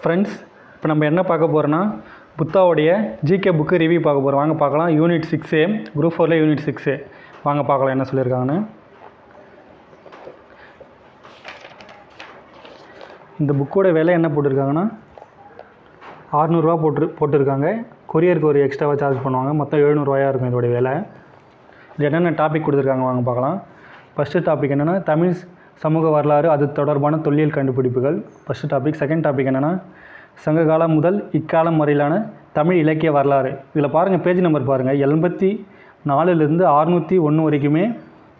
Friends, இப்போ நம்ம என்ன பார்க்க போகிறோன்னா புத்தாவுடைய ஜிகே புக்கு ரிவ்யூ பார்க்க போகிறோம். வாங்க பார்க்கலாம். யூனிட் 6A, குரூப் 4ல் யூனிட் 6A. வாங்க பார்க்கலாம் என்ன சொல்லியிருக்காங்கன்னு. இந்த புக்கோட விலை என்ன போட்டிருக்காங்கன்னா 600 ரூபா போட்டிருக்காங்க. கொரியருக்கு ஒரு எக்ஸ்ட்ராவாக சார்ஜ் பண்ணுவாங்க. மொத்தம் 700 ரூபாயாக இருக்கும் இதோடைய விலை. இது என்னென்ன டாபிக் கொடுத்துருக்காங்க வாங்க பார்க்கலாம். ஃபஸ்ட்டு டாபிக் என்னென்னா தமிழ் சமூக வரலாறு, அது தொடர்பான தொல்லியல் கண்டுபிடிப்புகள் ஃபஸ்ட்டு டாபிக். செகண்ட் டாபிக் என்னென்னா சங்ககாலம் முதல் இக்காலம் வரையிலான தமிழ் இலக்கிய வரலாறு. இதில் பாருங்கள், பேஜ் நம்பர் பாருங்கள், 84லேருந்து 601 வரைக்குமே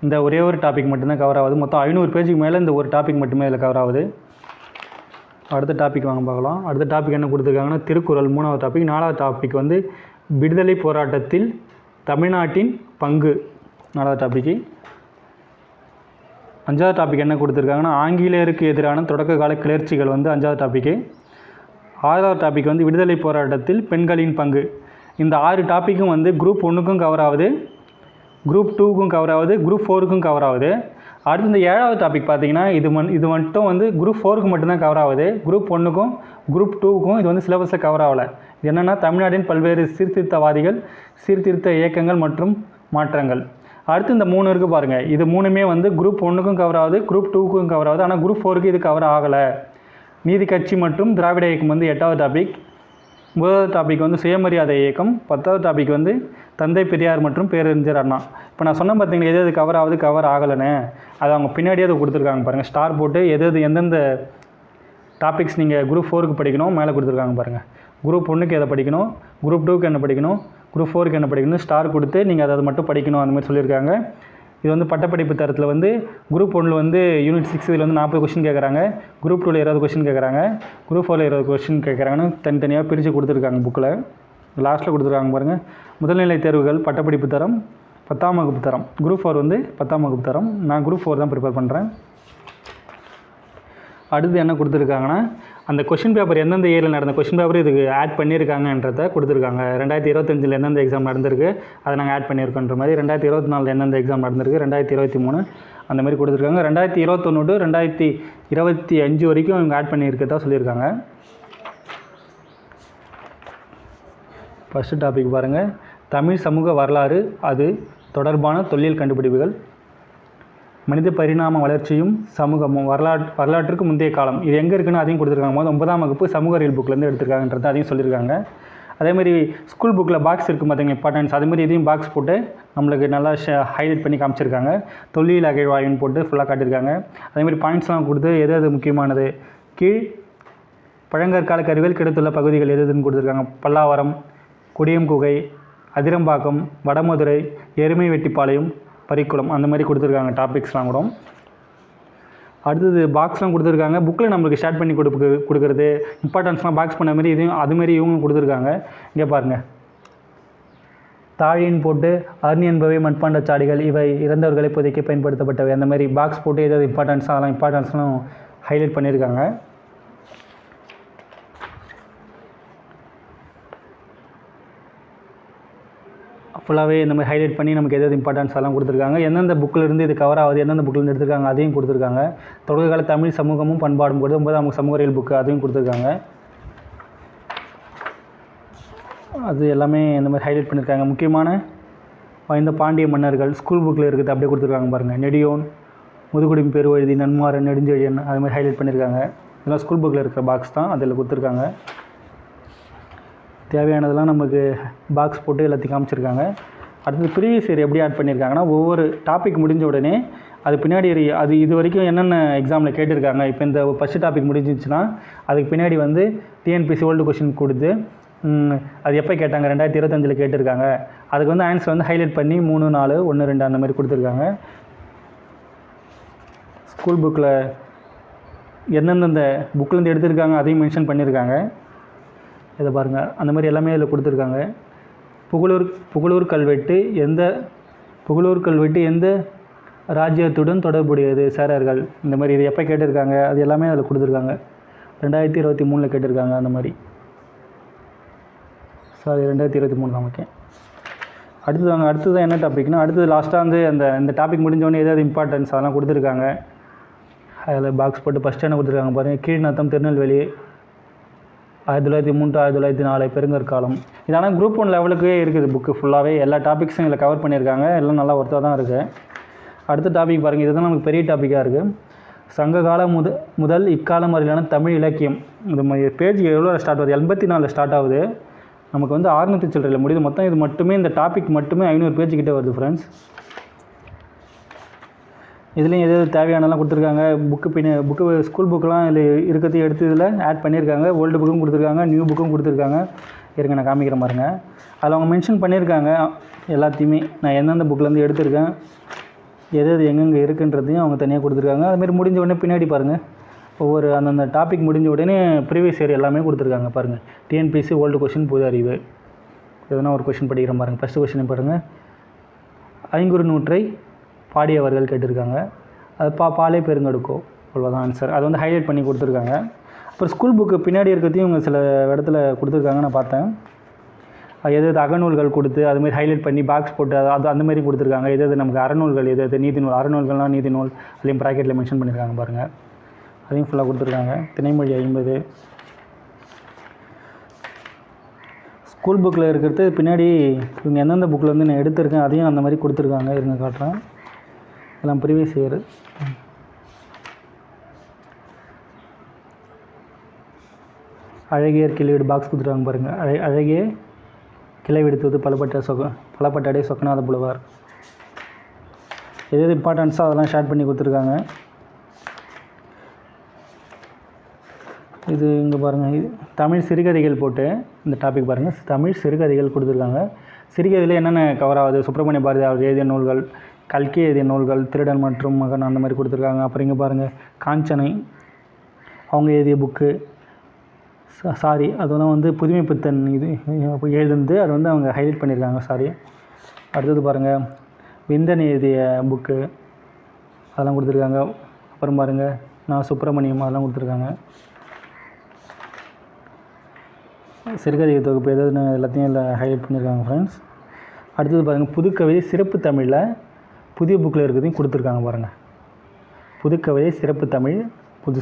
இந்த ஒரே ஒரு டாபிக் மட்டும்தான் கவர் ஆகுது. மொத்தம் 500 பேஜுக்கு மேலே இந்த ஒரு டாபிக் மட்டுமே இதில் கவர் ஆகுது. அடுத்த டாபிக் வாங்க பார்க்கலாம். அடுத்த டாபிக் என்ன கொடுத்துருக்காங்கன்னா திருக்குறள் 3வது டாபிக். 4வது டாபிக் வந்து விடுதலை போராட்டத்தில் தமிழ்நாட்டின் பங்கு 4வது டாபிக்கு. 5வது டாபிக் என்ன கொடுத்துருக்காங்கன்னா ஆங்கிலேயருக்கு எதிரான தொடக்க கால கிளர்ச்சிகள் வந்து 5வது டாபிக்கு. 6வது டாபிக் வந்து விடுதலை போராட்டத்தில் பெண்களின் பங்கு. இந்த 6 டாப்பிக்கும் வந்து குரூப் 1க்கும் கவர் ஆகுது, குரூப் 2க்கும் கவர் ஆகுது, குரூப் 4க்கும் கவர் ஆகுது. அடுத்து இந்த 7வது டாபிக் பார்த்திங்கன்னா இது மட்டும் வந்து குரூப் 4க்கு மட்டும்தான் கவர் ஆகுது. குரூப் 1க்கும் குரூப் 2க்கும் இது வந்து சிலபஸில் கவர் ஆகலை. இது என்னென்னா தமிழ்நாட்டின் பல்வேறு சீர்திருத்தவாதிகள், சீர்திருத்த இயக்கங்கள் மற்றும் மாற்றங்கள். அடுத்து இந்த 3 இருக்குது பாருங்கள். இது 3மே வந்து குரூப் 1க்கும் கவர் ஆகுது, குரூப் 2க்கும் கவர் ஆகுது. ஆனால் குரூப் 4க்கு இது கவர் ஆகலை. நீதி கட்சி மற்றும் திராவிட இயக்கம் வந்து 8வது டாபிக். 9வது டாபிக் வந்து சுயமரியாதை இயக்கம். 10வது டாபிக் வந்து தந்தை பெரியார் மற்றும் பேரறிஞர் அண்ணா. இப்போ நான் சொன்ன பார்த்தீங்கன்னா எது கவர் ஆகுது கவர் ஆகலைன்னு, அது அவங்க பின்னாடியே அதை கொடுத்துருக்காங்க பாருங்கள். ஸ்டார் போட்டு எந்தெந்த டாபிக்ஸ் நீங்கள் குரூப் 4க்கு படிக்கணும் மேலே கொடுத்துருக்காங்க பாருங்கள். குரூப் 1க்கு எதை படிக்கணும், குரூப் 2க்கு என்ன படிக்கணும், குரூப் 4க்கு என்ன படிக்கணும், ஸ்டார் கொடுத்து நீங்கள் அதை மட்டும் படிக்கணும் அந்த மாதிரி சொல்லியிருக்காங்க. இது வந்து பட்டப்படிப்பு தரத்தில் வந்து குரூப் 1ல் வந்து யூனிட் 6 இதில் வந்து 40 கொஸ்டின் கேட்குறாங்க, குரூப் 2ல் 20 கொஸ்டின் கேட்குறாங்க, குரூப் 4ல் 20 கொஸ்டின் கேட்குறாங்கன்னு தனித்தனியாக பிரித்து கொடுத்துருக்காங்க புக்கில். லாஸ்ட்டில் கொடுத்துருக்காங்க பாருங்கள். முதல்நிலை தேர்வுகள் பட்டப்படிப்பு தரம் 10ஆம் வகுப்பு தரம். குரூப் 4 வந்து 10ஆம் வகுப்பு தரம். நான் குரூப் 4 தான் ப்ரிப்பேர் பண்ணுறேன். அடுத்து என்ன கொடுத்துருக்காங்கன்னா அந்த கொஷின் பேப்பர் எந்தெந்த இயரில் நடந்த கொஷின் பேப்பர் இதுக்கு ஆட் பண்ணியிருக்காங்கன்றதை கொடுத்துருக்காங்க. 2025 எந்தெந்த எக்ஸாம் நடந்திருக்கு அதை நாங்கள் ஆட் பண்ணியிருக்கோன்ற மாதிரி, 2024 எந்தெந்த எக்ஸாம் நடந்திருக்கு, 2023 அந்த மாதிரி கொடுத்துருக்காங்க. 2021 டு 2025 வரைக்கும் இவங்க ஆட் பண்ணியிருக்கதா சொல்லியிருக்காங்க. ஃபஸ்ட்டு டாபிக் பாருங்கள், தமிழ் சமூக வரலாறு, அது தொடர்பான தொல்லியல் கண்டுபிடிப்புகள். மனித பரிணாம வளர்ச்சியும் சமூகமும், வரலாற்றுக்கு முந்தைய காலம். இது எங்கே இருக்குன்னு அதையும் கொடுத்துருக்காங்க. 9ஆம் வகுப்பு சமூக அறிவியல் புக்கிலேருந்து எடுத்துருக்காங்கன்றது அதையும் சொல்லியிருக்காங்க. அதேமாதிரி ஸ்கூல் புக்கில் பாக்ஸ் இருக்குது பார்த்தீங்க, இம்பார்ட்டன்ஸ், அதேமாதிரி இதையும் பாக்ஸ் போட்டு நம்மளுக்கு நல்லா ஹைலைட் பண்ணி காமிச்சிருக்காங்க. தொல்லியல் அகழ்வாய்வுன்னு போட்டு ஃபுல்லாக காட்டியிருக்காங்க. அதேமாதிரி பாயிண்ட்ஸ்லாம் கொடுத்து எது முக்கியமானது, கீழ் பழங்கற்கால கருவியல் கிடைத்துள்ள பகுதிகள் எதுன்னு கொடுத்துருக்காங்க. பல்லாவரம், குடியம் குகை, அதிரம்பாக்கம், வடமதுரை, எருமை வெட்டிப்பாளையம், பரிக்குளம் அந்த மாதிரி கொடுத்துருக்காங்க டாபிக்ஸ்லாம் கூட. அடுத்தது பாக்ஸ்லாம் கொடுத்துருக்காங்க. புக்கில் நம்மளுக்கு ஷேர் பண்ணி கொடுக்குறது, இம்பார்ட்டன்ஸ்லாம் பாக்ஸ் பண்ண மாதிரி இதையும் அதுமாரி இவங்க கொடுத்துருக்காங்க. இங்கே பாருங்கள், தாழின்னு போட்டு அர்னி என்பவை மண்பாண்ட சாடிகள், இவை இறந்தவர்களை புதைக்க பயன்படுத்தப்பட்டவை அந்த மாதிரி பாக்ஸ் போட்டு ஏதாவது இம்பார்ட்டன்ஸ் அதெல்லாம் இம்பார்ட்டன்ஸ்லாம் ஹைலைட் பண்ணியிருக்காங்க. ஃபுல்லாகவே இந்த மாதிரி ஹைலைட் பண்ணி நமக்கு எதாவது இம்பார்ட்டன்ஸ் எல்லாம் கொடுத்துருக்காங்க. எந்தெந்த புக்கிலேருந்து இது கவர் ஆகுது, எந்தெந்த புக்கிலேருந்து எடுத்துருக்காங்க அதையும் கொடுத்துருக்காங்க. தொடக்க கால தமிழ் சமூகமும் பண்பாடும் போது 9ஆம் சமூக அறிவியல் புக்கு அதையும் கொடுத்துருக்காங்க. அது எல்லாமே இந்த மாதிரி ஹைலைட் பண்ணியிருக்காங்க. முக்கியமான வாய்ந்த பாண்டிய மன்னர்கள் ஸ்கூல் புக்கில் இருக்குது அப்படியே கொடுத்துருக்காங்க பாருங்கள். நெடியோன், முதுகுடிம் பெருவழுதி, நன்மாறன், நெடுஞ்செழியன் அது மாதிரி ஹைலைட் பண்ணியிருக்காங்க. இதெல்லாம் ஸ்கூல் புக்கில் இருக்கிற பாக்ஸ் தான், அதில் கொடுத்துருக்காங்க. தேவையானதெல்லாம் நமக்கு பாக்ஸ் போட்டு எல்லாத்தையும் காமிச்சிருக்காங்க. அடுத்தது ப்ரீவியஸ் இயர் எப்படி ஆட் பண்ணியிருக்காங்கன்னா ஒவ்வொரு டாபிக் முடிஞ்ச உடனே அது பின்னாடி அது இது வரைக்கும் என்னென்ன எக்ஸாமில் கேட்டிருக்காங்க. இப்போ இந்த ஃபஸ்ட்டு டாபிக் முடிஞ்சிச்சுன்னா அதுக்கு பின்னாடி வந்து டிஎன்பிசி ஓல்டு கொஷின் கொடுத்து அது எப்போ கேட்டாங்க, 2025 கேட்டிருக்காங்க. அதுக்கு வந்து ஆன்சர் வந்து ஹைலைட் பண்ணி 3, 4, 1, 2 அந்த மாதிரி கொடுத்துருக்காங்க. ஸ்கூல் புக்கில் எந்தெந்த புக்கிலேருந்து எடுத்திருக்காங்க அதையும் மென்ஷன் பண்ணியிருக்காங்க. இதை பாருங்கள், அந்த மாதிரி எல்லாமே இதில் கொடுத்துருக்காங்க. புகழூர் கல்வெட்டு எந்த ராஜ்யத்துடன் தொடர்புடையது, சேரர்கள் இந்த மாதிரி இது எப்போ கேட்டிருக்காங்க அது எல்லாமே அதில் கொடுத்துருக்காங்க. 2023 கேட்டிருக்காங்க அந்த மாதிரி. 2023 தான். ஓகே, அடுத்தது என்ன டாபிக்னா அடுத்தது லாஸ்ட்டாக வந்து இந்த டாபிக் முடிஞ்சோடனே ஏதாவது இம்பார்ட்டன்ஸ் அதெல்லாம் கொடுத்துருக்காங்க. அதில் பாக்ஸ் போட்டு ஃபஸ்ட்டு என்ன கொடுத்துருக்காங்க பாருங்கள். கீழ்நத்தம், திருநெல்வேலி, 1903 to 1904 பெருங்கற்காலம். இது ஆனால் குரூப் 1 லெவலுக்கே இருக்குது புக்கு ஃபுல்லாகவே. எல்லா டாபிக்ஸும் இதில் கவர் பண்ணியிருக்காங்க. எல்லாம் நல்லா ஒர்த்தாக தான் இருக்குது. அடுத்த டாபிக் பாருங்கள், இதுதான் நமக்கு பெரிய டாப்பிக்காக இருக்குது. சங்ககால முதல் இக்காலம் வரையிலான தமிழ் இலக்கியம். இது பேஜ் எவ்வளோ ஸ்டார்ட் ஆகுது? 84 ஸ்டார்ட் ஆகுது. நமக்கு வந்து 600 சில்லறையில் முடியுது. மொத்தம் இது மட்டுமே இந்த டாபிக் மட்டுமே 500 பேஜ் கிட்டே வருது ஃப்ரெண்ட்ஸ். இதுலேயும் எது தேவையானலாம் கொடுத்துருக்காங்க. புக்கு ஸ்கூல் புக்கெலாம் இதில் இருக்கிறது எடுத்து இதில் ஆட் பண்ணியிருக்காங்க. ஓல்டு புக்கும் கொடுத்துருக்காங்க, நியூ புக்கும் கொடுத்துருக்காங்க. இருங்க நான் காமிக்கிற பாருங்க. அதில் அவங்க மென்ஷன் பண்ணியிருக்காங்க எல்லாத்தையுமே. நான் எந்தெந்த புக்கிலேருந்து எடுத்திருக்கேன், எது எங்கெங்கே இருக்குன்றதையும் அவங்க தனியாக கொடுத்துருக்காங்க. அதுமாரி முடிஞ்ச உடனே பின்னாடி பாருங்கள், ஒவ்வொரு அந்தந்த டாபிக் முடிஞ்ச உடனே ப்ரீவியஸ் இயர் எல்லாமே கொடுத்துருக்காங்க பாருங்கள். டிஎன்பிஎஸ்சி ஓல்டு கொஷின் புது அறிவு. எதுனா ஒரு கொஷின் படிக்கிற பாருங்கள். ஃபஸ்ட்டு கொஷின் பாருங்கள், ஐங்குறு நூற்றை பாடியவர்கள் கேட்டிருக்காங்க. அது பாலே பெருங்கடுக்கோ, அவ்வளோதான் ஆன்சர். அது வந்து ஹைலைட் பண்ணி கொடுத்துருக்காங்க. அப்புறம் ஸ்கூல் புக்கு பின்னாடி இருக்கிறதையும் இவங்க சில இடத்துல கொடுத்துருக்காங்க, நான் பார்த்தேன். எது அகநூல்கள் கொடுத்து அதுமாதிரி ஹைலைட் பண்ணி பாக்ஸ் போட்டு அது அந்தமாரி கொடுத்துருக்காங்க. எது நமக்கு அறநூல்கள், எது நீதிநூல், அறநூல்கள்லாம் நீதிநூல் அதையும் ப்ராக்கெட்டில் மென்ஷன் பண்ணியிருக்காங்க பாருங்கள். அதையும் ஃபுல்லாக கொடுத்துருக்காங்க. திணைமொழி 50. ஸ்கூல் புக்கில் இருக்கிறது பின்னாடி இவங்க எந்தெந்த புக்கில் வந்து நான் எடுத்திருக்கேன் அதையும் அந்த மாதிரி கொடுத்துருக்காங்க. இருங்க காட்டுறேன். எல்லாம் ப்ரீவியஸ் இயர். அழகியர் கிளைவீடு பாக்ஸ் கொடுத்துருக்காங்க பாருங்கள். அழகிய கிளை விடுத்தது பலப்பட்டடை சொக்கநாத புலவர். எது இம்பார்ட்டன்ஸோ அதெல்லாம் ஷேர் பண்ணி கொடுத்துருக்காங்க. இது இங்கே பாருங்கள், இது தமிழ் சிறுகதைகள் போட்டு இந்த டாபிக் பாருங்கள். தமிழ் சிறுகதைகள் கொடுத்துருக்காங்க. சிறுகதையில் என்னென்ன கவர் ஆகுது, சுப்பிரமணிய பாரதி அவர் எழுதிய நூல்கள், கல்கி எழுதிய நூல்கள், திருடன் மற்றும் மகன் அந்த மாதிரி கொடுத்துருக்காங்க. அப்புறம் இங்கே பாருங்கள், காஞ்சனை அவங்க எழுதிய புக்கு, அதெல்லாம் வந்து புதுமை பித்தன் இது எழுதுந்து அது வந்து அவங்க ஹைலைட் பண்ணியிருக்காங்க. அடுத்தது பாருங்கள், விந்தன் எழுதிய புக்கு அதெல்லாம் கொடுத்துருக்காங்க. அப்புறம் பாருங்கள், நான் சுப்பிரமணியம் அதெல்லாம் கொடுத்துருக்காங்க. சிறுகதை தொகுப்பு எதுன்னு எல்லாத்தையும் இல்லை ஹைலைட் பண்ணியிருக்காங்க ஃப்ரெண்ட்ஸ். அடுத்தது பாருங்கள், புதுக்கவிதை சிறப்பு தமிழில் புதிய புக்கில் இருக்கிறதையும் கொடுத்துருக்காங்க பாருங்கள். புதுக்கவிதை சிறப்பு தமிழ் புது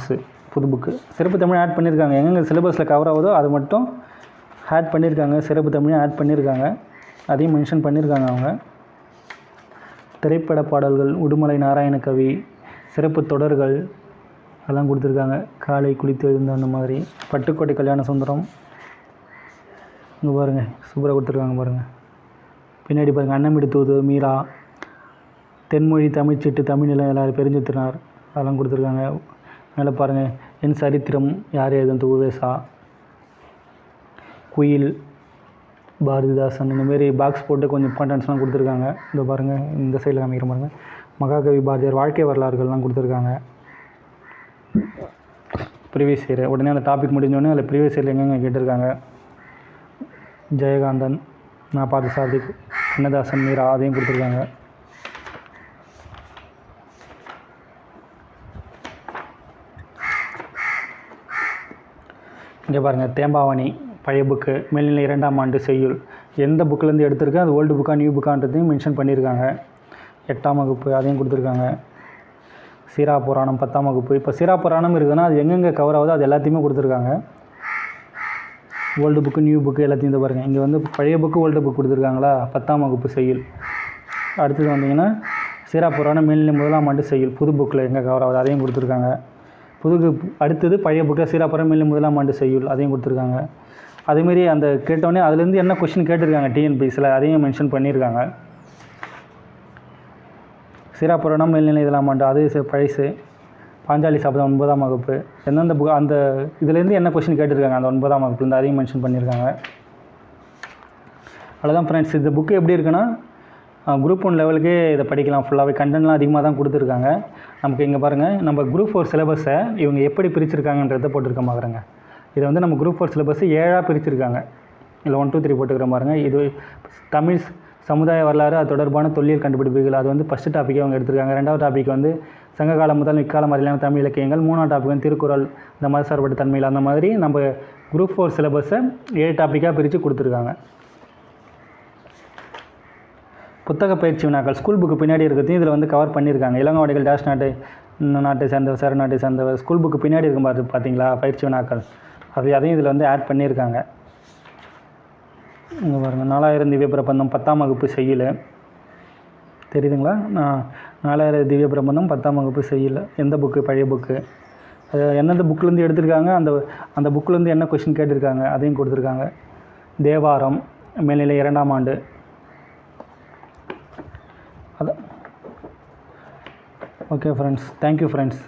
புக்கு சிறப்பு தமிழ் ஆட் பண்ணியிருக்காங்க. எங்கெங்கே சிலபஸில் கவர் ஆகுதோ அது மட்டும் ஆட் பண்ணியிருக்காங்க. சிறப்பு தமிழையும் ஆட் பண்ணியிருக்காங்க, அதையும் மென்ஷன் பண்ணியிருக்காங்க அவங்க. திரைப்பட பாடல்கள், உடுமலை நாராயண கவி, சிறப்பு தொடர்கள் அதெல்லாம் கொடுத்துருக்காங்க. காலை குளித்து எழுந்த அந்த மாதிரி. பட்டுக்கோட்டை கல்யாண சுந்தரம் இங்கே பாருங்கள், சூப்பராக கொடுத்துருக்காங்க பாருங்கள். பின்னாடி பாருங்கள், அன்னமிடு தூது, மீரா, தென்மொழி தமிழ்ச்சிட்டு, தமிழ் நிலம் எல்லாரும் பெருஞ்சித்தினார் அதெல்லாம் கொடுத்துருக்காங்க. மேலே பாருங்கள், என் சரித்திரம் யார் எழுதும் உவேசா, குயில், பாரதிதாசன் இந்தமாரி பாக்ஸ் போட்டு கொஞ்சம் இம்பார்ட்டன்ஸ்லாம் கொடுத்துருக்காங்க. இந்த பாருங்கள், இந்த சைடில் காமிக்கிற பாருங்கள், மகாகவி பாரதியார் வாழ்க்கை வரலாறுகள்லாம் கொடுத்துருக்காங்க. ப்ரீவியஸ் இயர் உடனே அந்த டாபிக் முடிஞ்சோடனே அதில் ப்ரீவியஸ் இயரில் எங்கெங்கே கேட்டிருக்காங்க. ஜெயகாந்தன், நான் பார்த்து சாதிக், கண்ணதாசன், மீரா அதையும் கொடுத்துருக்காங்க. இங்கே பாருங்கள், தேம்பாவணி பழைய புக்கு, மேல்நிலை 2ஆம் ஆண்டு செய்யுள். எந்த புக்கிலேருந்து எடுத்திருக்கேன், அது ஓல்டு புக்கா நியூ புக்கான்றதையும் மென்ஷன் பண்ணியிருக்காங்க. 8ஆம் வகுப்பு அதையும் கொடுத்துருக்காங்க. சீரா புராணம் 10ஆம் வகுப்பு. இப்போ சீரா புராணம் இருக்குதுன்னா அது எங்கெங்கே கவர் ஆகுதோ அது எல்லாத்தையுமே கொடுத்துருக்காங்க. ஓல்டு புக்கு நியூ புக்கு எல்லாத்தையும் இந்த பாருங்கள். இங்கே வந்து பழைய புக்கு ஓல்டு புக் கொடுத்துருக்காங்களா, 10ஆம் வகுப்பு செய்யுள். அடுத்தது வந்தீங்கன்னா சீரா புராணம் மேல்நிலை 1ஆம் ஆண்டு செய்யுள் புது புக்கில் எங்கே கவர் ஆகுது அதையும் கொடுத்துருக்காங்க. அடுத்தது பழைய புக்கில் சீரா புராணம் மேல்நிலை 1ஆம் ஆண்டு செய்யுள் அதையும் கொடுத்துருக்காங்க. அதேமாரி அந்த கேட்டோடனே அதுலேருந்து என்ன கொஷின் கேட்டிருக்காங்க டிஎன்பிஎஸ்சியில் அதையும் மென்ஷன் பண்ணியிருக்காங்க. சீரா புராணம் மேல்நிலை 1ஆம் ஆண்டு அது பழசு. பாஞ்சாலி சபதம் 9ஆம் வகுப்பு. எந்தெந்த புக் அந்த இதுலேருந்து என்ன கொஷின் கேட்டிருக்காங்க அந்த 9ஆம் வகுப்புலேருந்து அதையும் மென்ஷன் பண்ணியிருக்காங்க. அவ்வளோதான் ஃப்ரெண்ட்ஸ். இந்த புக்கு எப்படி இருக்குன்னா குரூப் 1 லெவலுக்கே இதை படிக்கலாம். ஃபுல்லாகவே கண்டென்ட்லாம் அதிகமாக தான் கொடுத்துருக்காங்க. நமக்கு இங்கே பாருங்கள், நம்ம குரூப் 4 சிலபஸை இவங்க எப்படி பிரிச்சிருக்காங்கன்றதை போட்டிருக்க பாருங்க. இதை வந்து நம்ம குரூப் 4 சிலபஸை 7ஆக பிரிச்சிருக்காங்க. இல்லை 1, 2, 3 போட்டுக்கிற பாருங்கள். இது தமிழ் சமுதாய வரலாறு, அது தொடர்பான தொல்லியல் கண்டுபிடிப்புகள், அது வந்து ஃபஸ்ட்டு டாப்பிக்கே அவங்க எடுத்திருக்காங்க. 2வது டாபிக் வந்து சங்ககாலம் முதல் இக்காலம் வரையிலான தமிழ் இலக்கியங்கள். 3ஆம் டாபிக் வந்து திருக்குறள், இந்த மதசார்பற்ற தன்மையில். அந்த மாதிரி நம்ம குரூப் 4 சிலபஸை 7 டாப்பிக்காக பிரித்து கொடுத்துருக்காங்க. புத்தக பயிற்சி வினாக்கள் ஸ்கூல் புக்கு பின்னாடி இருக்கிறதையும் இதில் வந்து கவர் பண்ணியிருக்காங்க. இளங்கோவடிகள் டேஷ் நாட்டை சேர்ந்தவர், சேர நாட்டை சேர்ந்தவர். ஸ்கூல் புக்கு பின்னாடி இருக்கும் பார்த்தீங்களா பயிற்சி வினாக்கள். அதையும் இதில் வந்து ஆட் பண்ணியிருக்காங்க. இங்கே பாருங்கள், 4000 திவ்ய பிரபந்தம் 10ஆம் வகுப்பு செய்யுள் தெரியுதுங்களா? 4000 திவ்ய பிரபந்தம் 10ஆம் வகுப்பு செய்யுள். எந்த புக்கு? பழைய புக்கு. அது எந்தெந்த புக்கிலேருந்து எடுத்திருக்காங்க, அந்த புக்கிலேருந்து என்ன கொஷின் கேட்டிருக்காங்க அதையும் கொடுத்துருக்காங்க. தேவாரம் மேல்நிலை 2ஆம் ஆண்டு. அது ஓகே ஃப்ரெண்ட்ஸ், தேங்க்யூ ஃப்ரெண்ட்ஸ்.